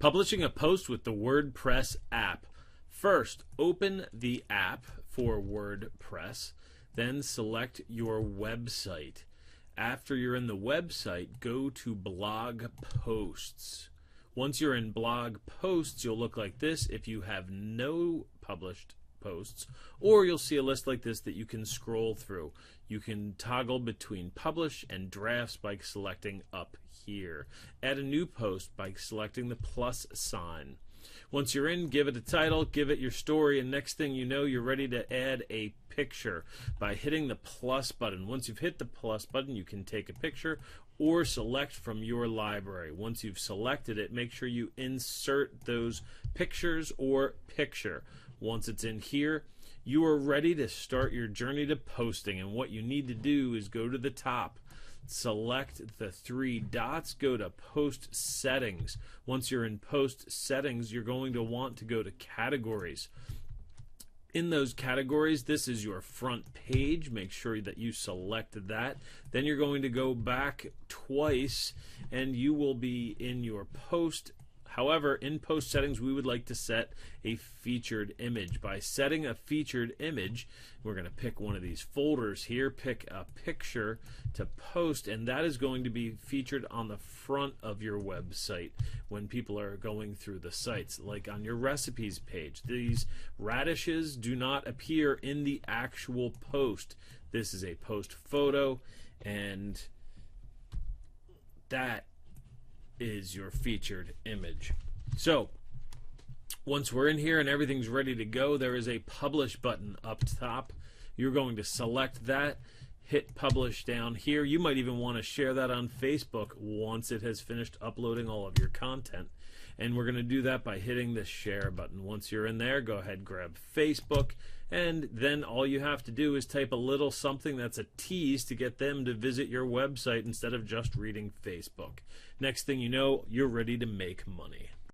Publishing a post with the WordPress app. First, open the app for WordPress, then select your website. After you're in the website, go to blog posts. Once you're in blog posts, you'll look like this if you have no published posts, or you'll see a list like this that you can scroll through. You can toggle between publish and drafts by selecting up here. Add a new post by selecting the plus sign. Once you're in, give it a title, give it your story, and next thing you know, you're ready to add a picture by hitting the plus button. Once you've hit the plus button, you can take a picture or select from your library. Once you've selected it, make sure you insert those pictures or picture. Once it's in here, you are ready to start your journey to posting, and what you need to do is go to the top, select the three dots, go to post settings. Once you're in post settings, you're going to want to go to categories. In those categories, this is your front page. Make sure that you select that. Then you're going to go back twice and you will be in your post. However, in post settings, we would like to set a featured image. By setting a featured image, we're going to pick one of these folders here, pick a picture to post, and that is going to be featured on the front of your website when people are going through the sites, like on your recipes page. These radishes do not appear in the actual post. This is a post photo, and that is your featured image. So once we're in here and everything's ready to go, there is a publish button up top. You're going to select that, hit publish down here. You might even want to share that on Facebook once it has finished uploading all of your content, and we're going to do that by hitting the share button. Once you're in there, go ahead, grab Facebook, and then all you have to do is type a little something that's a tease to get them to visit your website instead of just reading Facebook. Next thing you know, you're ready to make money.